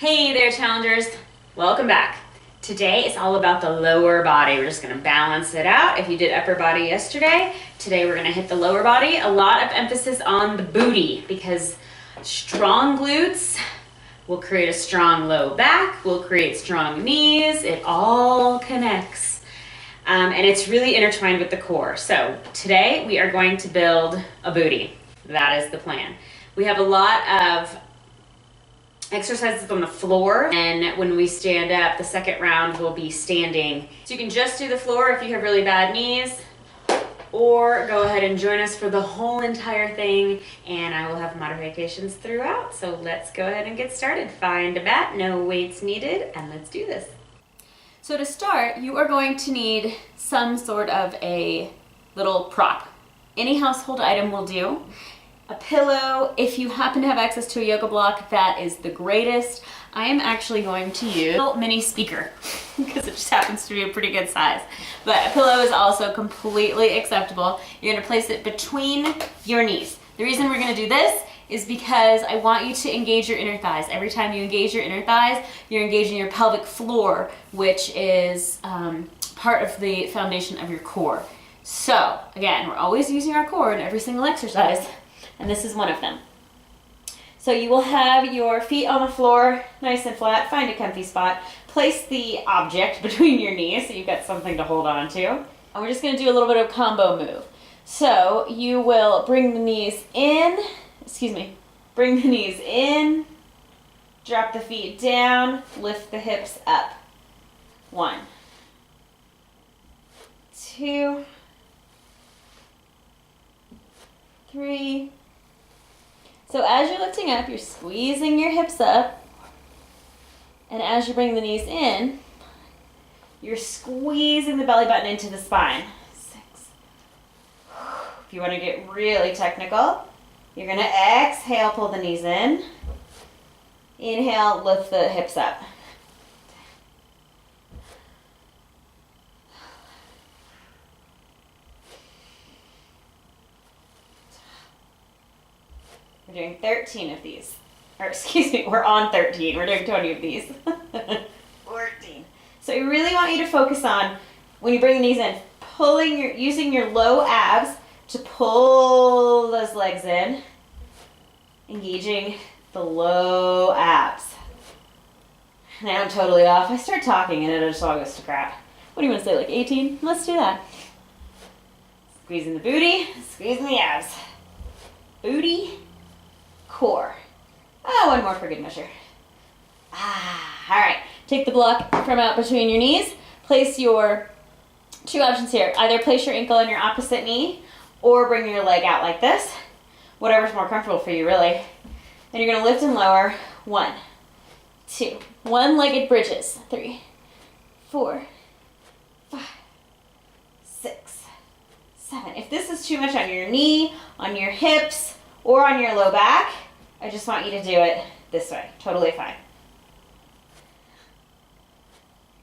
Hey there, challengers. Welcome back. Today is all about the lower body. We're just gonna balance it out. If you did upper body yesterday, today we're gonna hit the lower body. A lot of emphasis on the booty because strong glutes will create a strong low back, will create strong knees. It all connects. And it's really intertwined with the core. So today we are going to build a booty. That is the plan. We have a lot of exercises on the floor, and when we stand up, the second round will be standing. So you can just do the floor if you have really bad knees, or go ahead and join us for the whole entire thing, and I will have modifications throughout. So let's go ahead and get started. Find a mat, no weights needed, and let's do this. So to start, you are going to need some sort of a little prop. Any household item will do. A pillow, if you happen to have access to a yoga block, that is the greatest. I am actually going to use a little mini speaker because it just happens to be a pretty good size. But a pillow is also completely acceptable. You're gonna place it between your knees. The reason we're gonna do this is because I want you to engage your inner thighs. Every time you engage your inner thighs, you're engaging your pelvic floor, which is part of the foundation of your core. So again, we're always using our core in every single exercise, and this is one of them. So you will have your feet on the floor, nice and flat. Find a comfy spot. Place the object between your knees so you've got something to hold on to. And we're just gonna do a little bit of combo move. So you will bring the knees in, bring the knees in, drop the feet down, lift the hips up. 1, 2, 3. So as you're lifting up, you're squeezing your hips up, and as you bring the knees in, you're squeezing the belly button into the spine. 6. If you want to get really technical, you're going to exhale, pull the knees in. Inhale, lift the hips up. We're doing 13 of these. Or excuse me, we're on 13. We're doing 20 of these. 14. So I really want you to focus on, when you bring the knees in, using your low abs to pull those legs in, engaging the low abs. Now I'm totally off. I start talking and it just all goes to crap. What do you want to say, like 18? Let's do that. Squeezing the booty, squeezing the abs. Booty, core. One more for good measure. All right. Take the block from out between your knees. Place your two options here. Either place your ankle on your opposite knee or bring your leg out like this. Whatever's more comfortable for you, really. And you're going to lift and lower. 1, 2. One-legged bridges. 3, 4, 5, 6, 7. If this is too much on your knee, on your hips, or on your low back, I just want you to do it this way. Totally fine.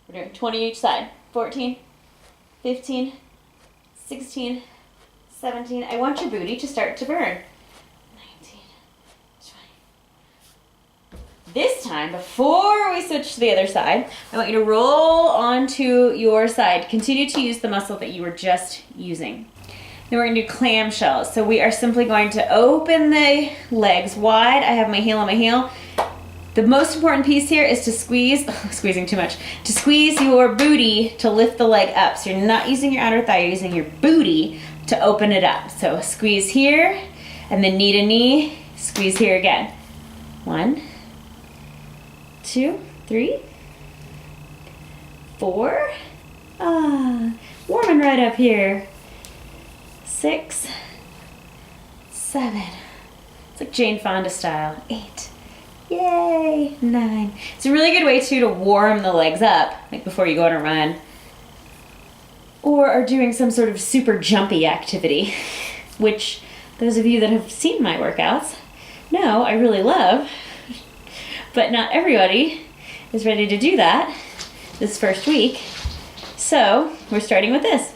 We're doing 20 each side. 14, 15, 16, 17. I want your booty to start to burn. 19, 20. This time, before we switch to the other side, I want you to roll onto your side. Continue to use the muscle that you were just using. Then we're going to do clamshells. So we are simply going to open the legs wide. I have my heel on my heel. The most important piece here is to squeezing too much, to squeeze your booty to lift the leg up. So you're not using your outer thigh, you're using your booty to open it up. So squeeze here, and then knee to knee, squeeze here again. 1, 2, 3, 4. Warming right up here. 6, 7. It's like Jane Fonda style. 8. Yay! 9. It's a really good way too to warm the legs up, like before you go on a run, or are doing some sort of super jumpy activity, which those of you that have seen my workouts know I really love, but not everybody is ready to do that this first week. So we're starting with this.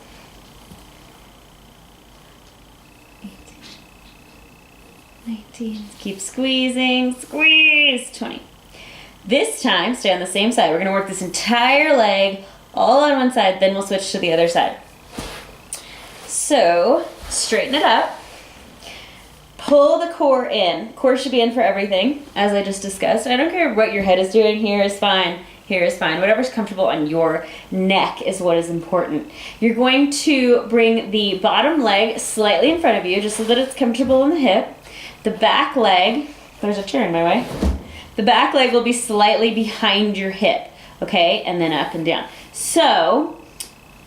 19, keep squeezing, squeeze, 20, This time, stay on the same side. We're gonna work this entire leg all on one side, then we'll switch to the other side. So, straighten it up. Pull the core in. Core should be in for everything, as I just discussed. I don't care what your head is doing. Here is fine. Here is fine. Whatever's comfortable on your neck is what is important. You're going to bring the bottom leg slightly in front of you, just so that it's comfortable in the hip. The back leg, there's a chair in my way. The back leg will be slightly behind your hip, okay? And then up and down. So,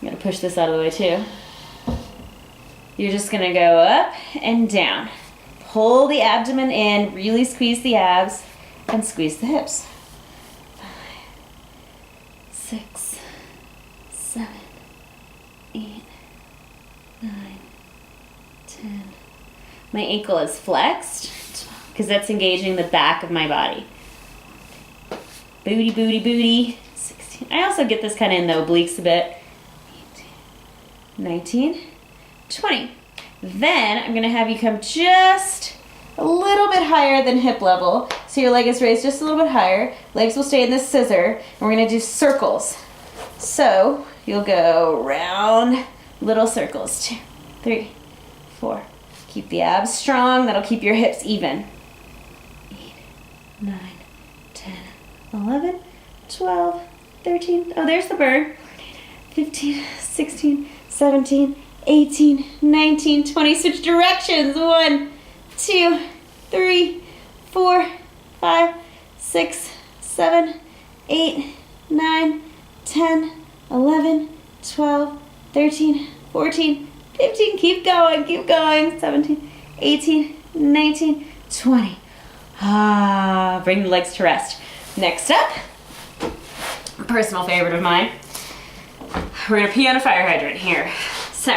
I'm gonna push this out of the way too. You're just gonna go up and down. Pull the abdomen in, really squeeze the abs, and squeeze the hips. 5, 6, 7, 8, 9, 10. My ankle is flexed because that's engaging the back of my body. Booty, booty, booty. 16. I also get this kind of in the obliques a bit. 18, 19, 20. Then I'm gonna have you come just a little bit higher than hip level. So your leg is raised just a little bit higher. Legs will stay in this scissor, and we're gonna do circles. So you'll go round little circles. 2, 3, 4. Keep the abs strong. That'll keep your hips even. 8, 9, 10, 11, 12, 13. Oh, there's the bird. 15, 16, 17, 18, 19, 20. Switch directions. 1, 2, 3, 4, 5, 6, 7, 8, 9, 10, 11, 12, 13, 14, 15. Keep going, keep going. 17, 18, 19, 20. Bring the legs to rest. Next up, a personal favorite of mine. We're gonna pee on a fire hydrant here. So,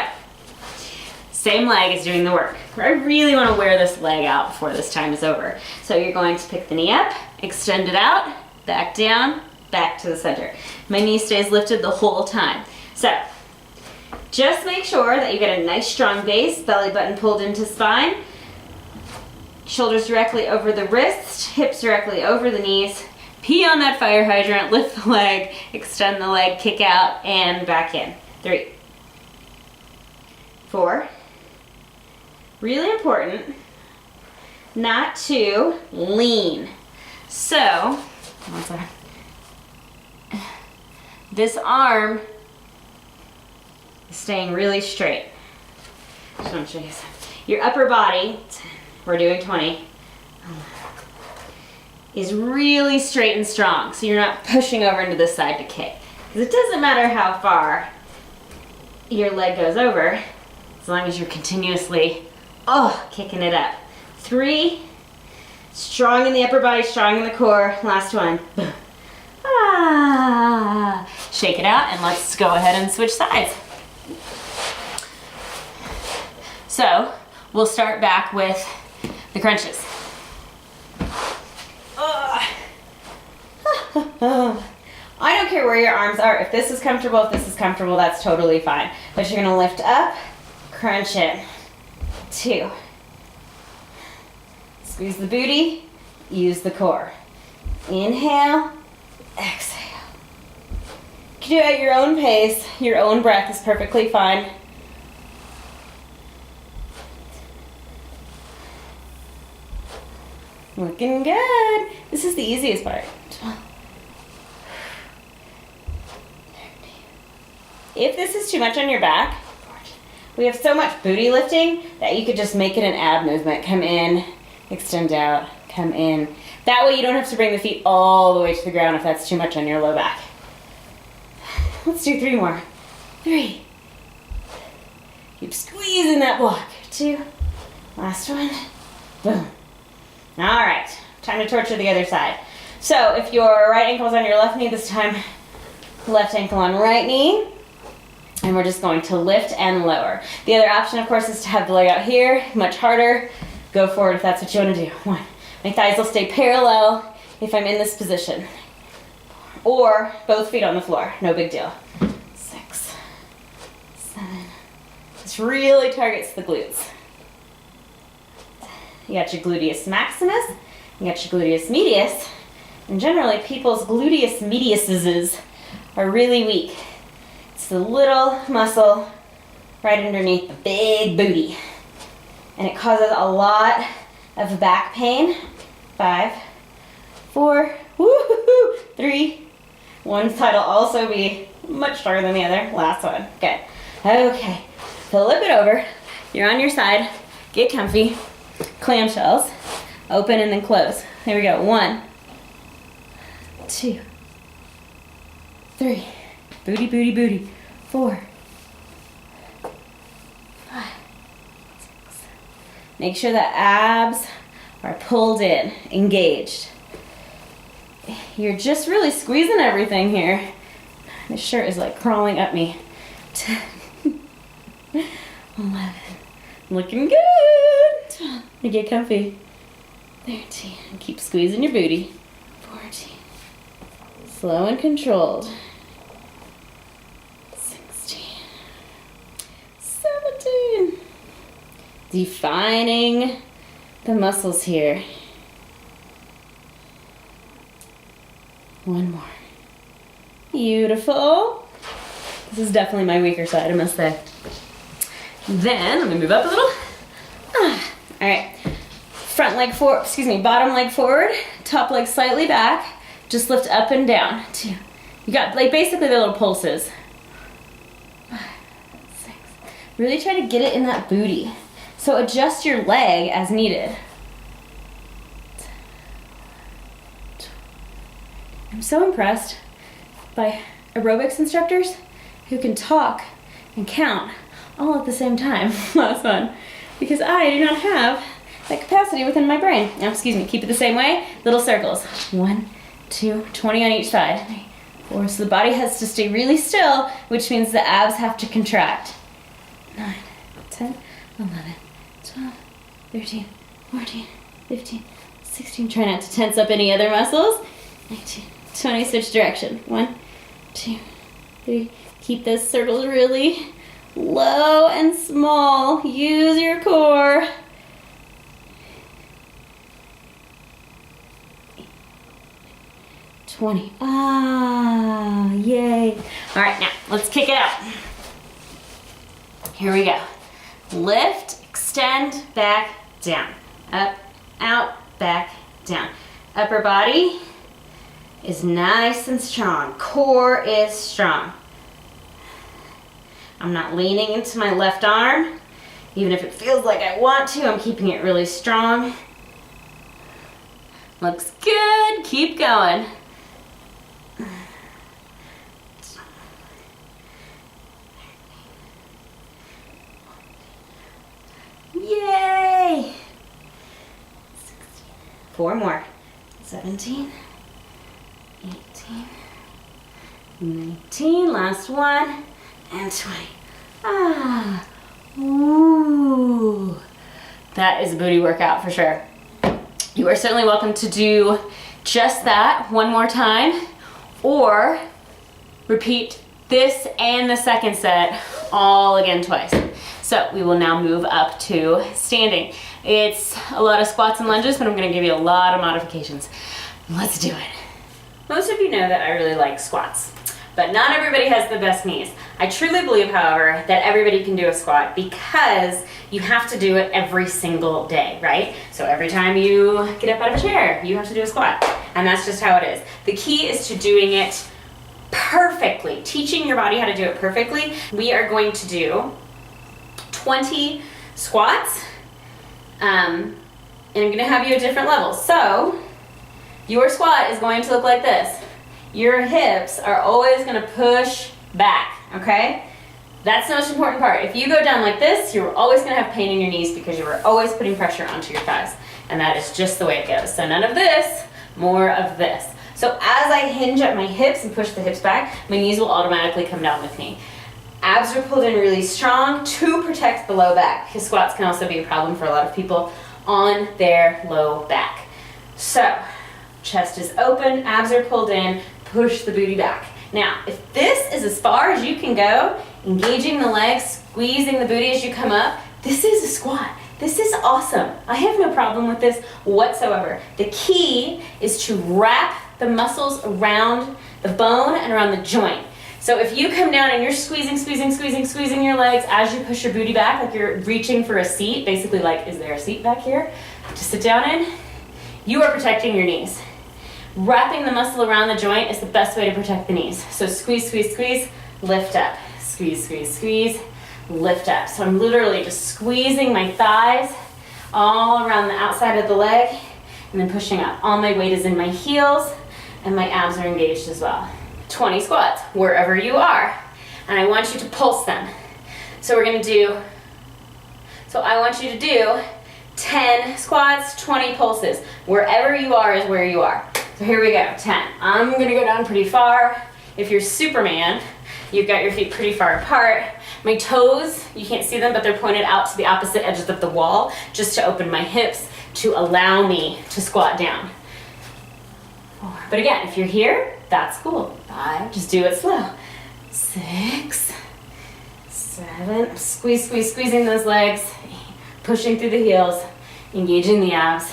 same leg is doing the work. I really want to wear this leg out before this time is over. So you're going to pick the knee up, extend it out, back down, back to the center. My knee stays lifted the whole time. So just make sure that you get a nice strong base, belly button pulled into spine, shoulders directly over the wrist, hips directly over the knees. Pee on that fire hydrant, lift the leg, extend the leg, kick out, and back in. 3, 4. Really important not to lean. So, one second. This arm is staying really straight. Just want to show you something. Your upper body, we're doing 20, is really straight and strong. So you're not pushing over into this side to kick. Because it doesn't matter how far your leg goes over, as long as you're continuously kicking it up. 3, strong in the upper body, strong in the core. Last one. Shake it out, and let's go ahead and switch sides. So we'll start back with the crunches. I don't care where your arms are. If this is comfortable, that's totally fine. But you're gonna lift up, crunch it. 2. Squeeze the booty, use the core. Inhale, exhale. You can do it at your own pace. Your own breath is perfectly fine. Looking good. This is the easiest part. 12. If this is too much on your back, we have so much booty lifting that you could just make it an ab movement. Come in, extend out, come in. That way you don't have to bring the feet all the way to the ground if that's too much on your low back. Let's do 3 more. 3. Keep squeezing that block. 2. Last one. Boom. All right, time to torture the other side. So if your right ankle is on your left knee this time, left ankle on right knee. And we're just going to lift and lower. The other option, of course, is to have the leg out here, much harder. Go forward if that's what you want to do. 1. My thighs will stay parallel if I'm in this position. Or both feet on the floor, no big deal. 6, 7. This really targets the glutes. You got your gluteus maximus, you got your gluteus medius, And generally, people's gluteus mediuses are really weak. It's the little muscle right underneath the big booty. And it causes a lot of back pain. 5, 4, woo-hoo-hoo, 3. One side will also be much stronger than the other. Last one. Good. Okay. Flip it over. You're on your side. Get comfy. Clamshells. Open and then close. Here we go. 1, 2, 3. Booty, booty, booty. 4, 5, 6. Make sure the abs are pulled in, engaged. You're just really squeezing everything here. This shirt is like crawling up me. 10, 11. Looking good. Get comfy. 13. Keep squeezing your booty. 14. Slow and controlled. 16. 17. Defining the muscles here. 1 more. Beautiful. This is definitely my weaker side, I must say. Then, let me move up a little. All right. Front leg forward, bottom leg forward, top leg slightly back. Just lift up and down. 2. You got like basically the little pulses. 5, 6. Really try to get it in that booty. So adjust your leg as needed. I'm so impressed by aerobics instructors who can talk and count all at the same time. That's fun. Because I do not have that capacity within my brain. Now, keep it the same way. Little circles. 1, 2, 20 on each side. 3, 4. So the body has to stay really still, which means the abs have to contract. 9, 10, 11, 12, 13, 14, 15, 16. Try not to tense up any other muscles. 19, 20, switch direction. 1, 2, 3. Keep those circles really low and small. Use your core. 20. Ah, yay. All right, now let's kick it out. Here we go. Lift, extend, back, down. Up, out, back, down. Upper body is nice and strong. Core is strong. I'm not leaning into my left arm. Even if it feels like I want to, I'm keeping it really strong. Looks good. Keep going. Yay! 16. 4 more. 17. 18. 19. Last one. And 20. Ah. Ooh. That is a booty workout for sure. You are certainly welcome to do just that one more time, or repeat this and the second set all again twice. So we will now move up to standing. It's a lot of squats and lunges, but I'm gonna give you a lot of modifications. Let's do it. Most of you know that I really like squats, but not everybody has the best knees. I truly believe, however, that everybody can do a squat because you have to do it every single day, right? So every time you get up out of a chair, you have to do a squat, and that's just how it is. The key is to doing it perfectly, teaching your body how to do it perfectly. We are going to do 20 squats, and I'm gonna have you at different levels. So your squat is going to look like this. Your hips are always gonna push back, okay? That's the most important part. If you go down like this, you're always gonna have pain in your knees because you are always putting pressure onto your thighs. And that is just the way it goes. So none of this, more of this. So as I hinge at my hips and push the hips back, my knees will automatically come down with me. Abs are pulled in really strong to protect the low back, because squats can also be a problem for a lot of people on their low back. So, chest is open, abs are pulled in, push the booty back. Now, if this is as far as you can go, engaging the legs, squeezing the booty as you come up, this is a squat. This is awesome. I have no problem with this whatsoever. The key is to wrap the muscles around the bone and around the joint. So if you come down and you're squeezing your legs as you push your booty back, like you're reaching for a seat, basically like, is there a seat back here to sit down in? You are protecting your knees. Wrapping the muscle around the joint is the best way to protect the knees. So squeeze, lift up. Squeeze, lift up. So I'm literally just squeezing my thighs all around the outside of the leg and then pushing up. All my weight is in my heels and my abs are engaged as well. 20 squats, wherever you are. And I want you to pulse them. So I want you to do 10 squats, 20 pulses. Wherever you are is where you are. So here we go, 10. I'm gonna go down pretty far. If you're Superman, you've got your feet pretty far apart. My toes, you can't see them, but they're pointed out to the opposite edges of the wall, just to open my hips to allow me to squat down. 4. But again, if you're here, that's cool. 5, just do it slow. 6, 7, squeezing those legs, 8, pushing through the heels, engaging the abs.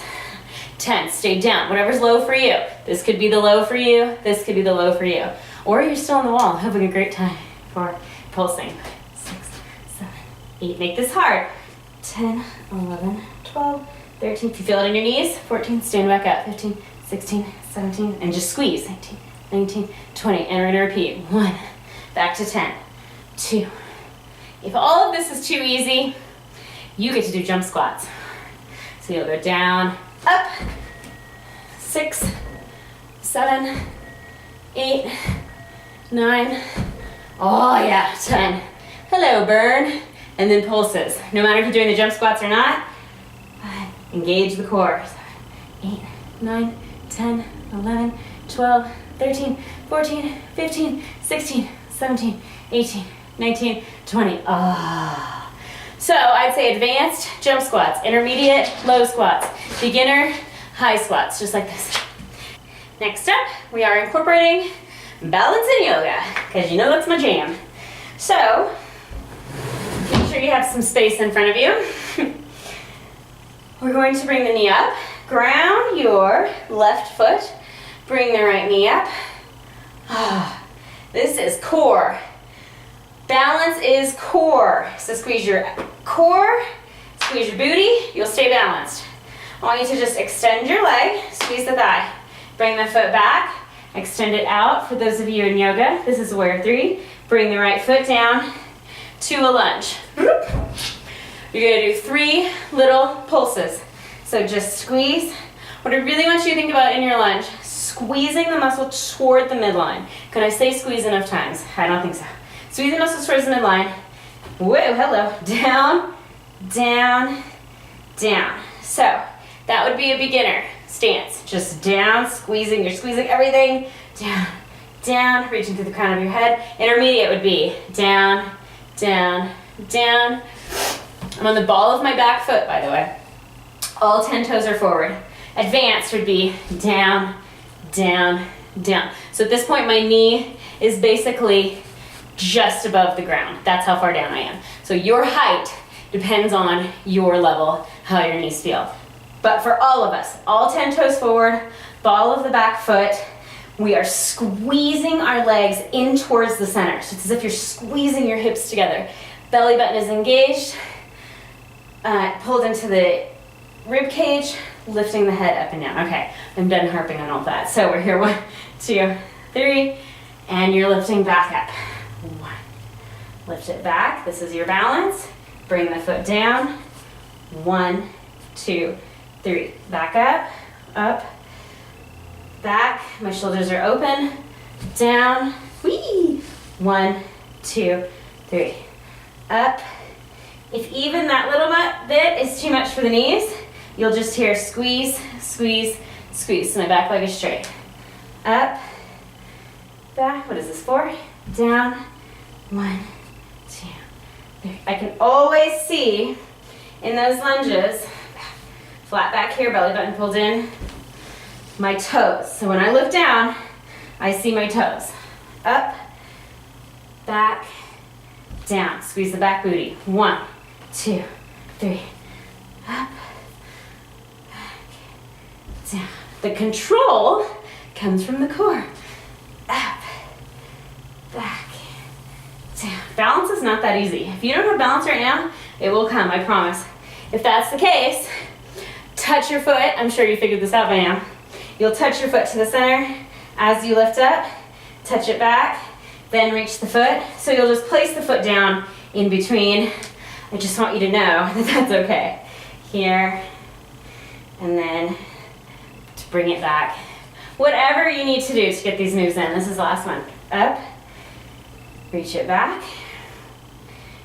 10, stay down, whatever's low for you. This could be the low for you, this could be the low for you. Or you're still on the wall, having a great time. 4, pulsing. 6, 7, 8, make this hard. 10, 11, 12, 13, if you feel it in your knees. 14, stand back up. 15, 16, 17, and just squeeze. 18, 19, 20, and we're gonna repeat. 1, back to 10, 2. If all of this is too easy, you get to do jump squats. So you'll go down, up, 6, 7, 8, 9, oh yeah, 10. Hello, burn, and then pulses. No matter if you're doing the jump squats or not, engage the core. 7, 8, 9, 10, 11, 12, 13, 14, 15, 16, 17, 18, 19, 20. Ah. So I'd say advanced jump squats, intermediate low squats, beginner high squats, just like this. Next up, we are incorporating balance and yoga, because you know that's my jam. So make sure you have some space in front of you. We're going to bring the knee up, ground your left foot, bring the right knee up. This is core. Balance is core. So squeeze your core, squeeze your booty, you'll stay balanced. I want you to just extend your leg, squeeze the thigh. Bring the foot back, extend it out. For those of you in yoga, this is warrior 3. Bring the right foot down to a lunge. You're gonna do 3 little pulses. So just squeeze. What I really want you to think about in your lunge, squeezing the muscle toward the midline. Can I say squeeze enough times? I don't think so. Squeeze the muscle towards the midline. Whoa, hello. Down, down, down. So that would be a beginner stance. Just down, squeezing. You're squeezing everything. Down, down, reaching through the crown of your head. Intermediate would be down, down, down. I'm on the ball of my back foot, by the way. All 10 toes are forward. Advanced would be down, down, down. So at this point, my knee is basically just above the ground. That's how far down I am. So your height depends on your level, how your knees feel. But for all of us, all 10 toes forward, ball of the back foot, we are squeezing our legs in towards the center. So it's as if you're squeezing your hips together. Belly button is engaged, pulled into the rib cage, lifting the head up and down. Okay, I'm done harping on all that. So we're here, 1, 2, 3, and you're lifting back up. 1, lift it back. This is your balance. Bring the foot down. 1, 2, 3. Back up, back. My shoulders are open. Down. Whee! 1, 2, 3. Up. If even that little bit is too much for the knees, you'll just hear squeeze, squeeze, squeeze. So my back leg is straight. Up, back. What is this for? Down. 1, 2, 3. I can always see in those lunges, flat back here, belly button pulled in, my toes. So when I look down, I see my toes. Up, back, down. Squeeze the back booty. 1, 2, 3. Up, back, down. The control comes from the core. Up, back, down. Balance is not that easy. If you don't have balance right now, it will come, I promise. If that's the case, touch your foot. I'm sure you figured this out by now. You'll touch your foot to the center as you lift up, touch it back, then reach the foot. So you'll just place the foot down in between. I just want you to know that that's okay. Here, and then to bring it back. Whatever you need to do to get these moves in. This is the last one. Up, reach it back,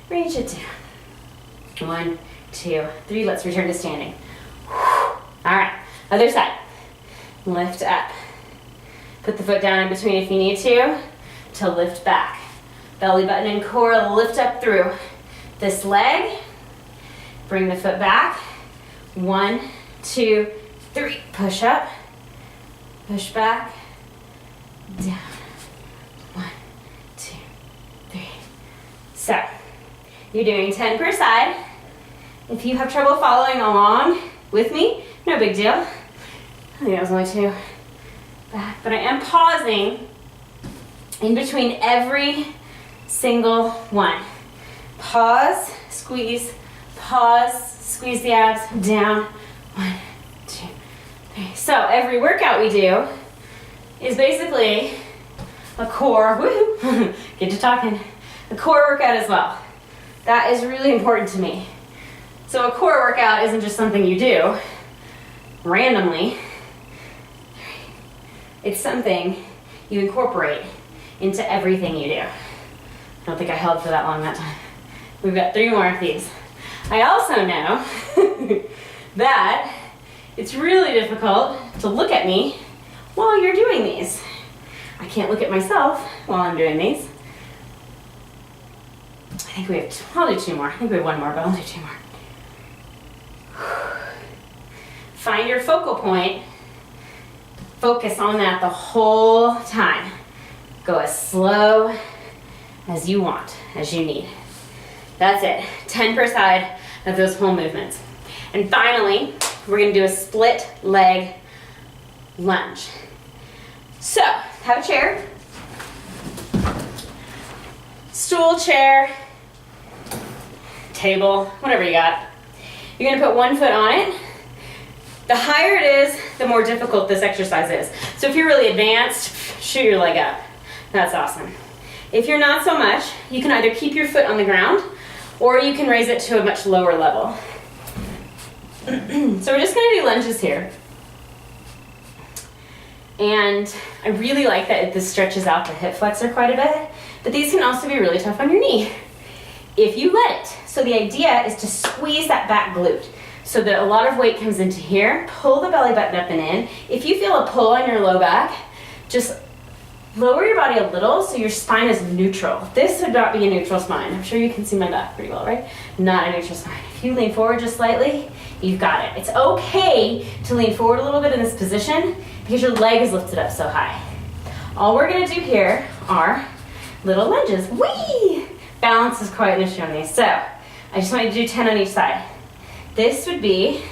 reach it down. 1, 2, 3, let's return to standing. All right, other side. Lift up. Put the foot down in between if you need to lift back. Belly button and core, lift up through this leg. Bring the foot back. 1, 2, 3, push up. Push back. Down. 1, 2, 3. So, you're doing 10 per side. If you have trouble following along with me, no big deal. I think that was only 2. Back, but I am pausing in between every single one. Pause, squeeze the abs, down. 1, 2, 3. So every workout we do is basically a core, woohoo, get to talking, a core workout as well. That is really important to me. So a core workout isn't just something you do randomly. It's something you incorporate into everything you do. I don't think I held for that long that time. We've got 3 more of these. I also know that it's really difficult to look at me while you're doing these. I can't look at myself while I'm doing these. I think we have, I'll do 2 more. I think we have 1 more, but I'll do 2 more. Find your focal point. Focus on that the whole time. Go as slow as you want, as you need. That's it. 10 per side of those whole movements. And finally, we're gonna do a split leg lunge. So, have a chair, stool, chair, table, whatever you got. You're gonna put 1 foot on it. The higher it is, the more difficult this exercise is. So if you're really advanced, shoot your leg up. That's awesome. If you're not so much, you can either keep your foot on the ground or you can raise it to a much lower level. So we're just gonna do lunges here. And I really like that this stretches out the hip flexor quite a bit, but these can also be really tough on your knee if you let it. So the idea is to squeeze that back glute so that a lot of weight comes into here. Pull the belly button up and in. If you feel a pull on your low back, just lower your body a little so your spine is neutral. This would not be a neutral spine. I'm sure you can see my back pretty well, right? Not a neutral spine. If you lean forward just slightly, you've got it. It's okay to lean forward a little bit in this position because your leg is lifted up so high. All we're gonna do here are little lunges. Whee! Balance is quite an issue on these. So I just want you to do 10 on each side. This would be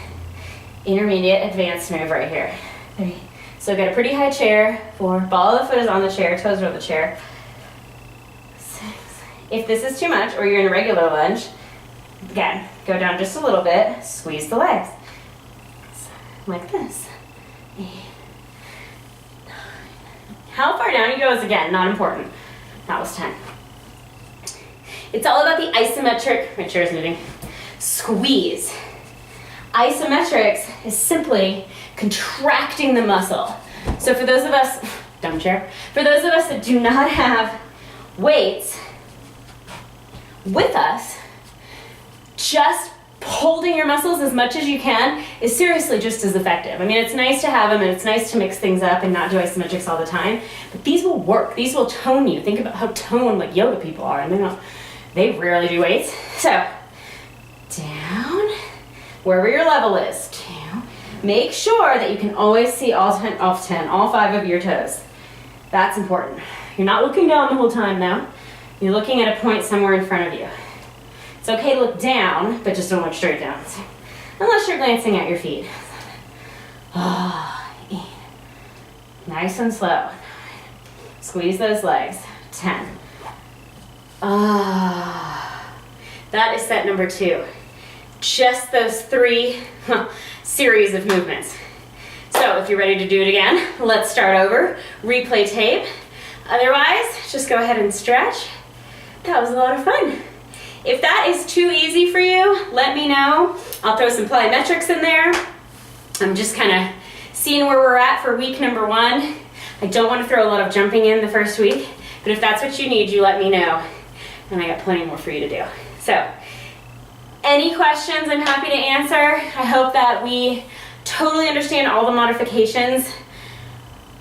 intermediate advanced move right here. 3. So get a pretty high chair. 4. Ball of the foot is on the chair, toes are on the chair. 6. If this is too much or you're in a regular lunge, again, go down just a little bit, squeeze the legs. Like this. 8, 9. How far down you go is, again, not important. That was 10. It's all about the isometric, my chair's moving, squeeze. Isometrics is simply contracting the muscle. So for those of us, dumb chair, for those of us that do not have weights with us, just holding your muscles as much as you can is seriously just as effective. I mean, it's nice to have them and it's nice to mix things up and not do isometrics all the time, but these will work. These will tone you. Think about how toned like yoga people are, and they rarely do weights. So, down, wherever your level is, 2. Make sure that you can always see all 5 of your toes. That's important. You're not looking down the whole time now. You're looking at a point somewhere in front of you. It's okay to look down, but just don't look straight down. Unless you're glancing at your feet. 8, Nice and slow. Squeeze those legs. 10. Ah. That is set number 2. Just those 3 series of movements. So if you're ready to do it again, let's start over. Replay tape. Otherwise, just go ahead and stretch. That was a lot of fun. If that is too easy for you, let me know. I'll throw some plyometrics in there. I'm just kind of seeing where we're at for week number 1. I don't want to throw a lot of jumping in the first week, but if that's what you need, you let me know. And I got plenty more for you to do. So, any questions I'm happy to answer. I hope that we totally understand all the modifications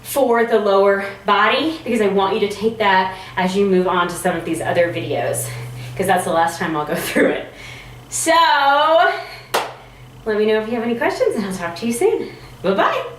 for the lower body, because I want you to take that as you move on to some of these other videos, because that's the last time I'll go through it. So, let me know if you have any questions, and I'll talk to you soon. Bye-bye.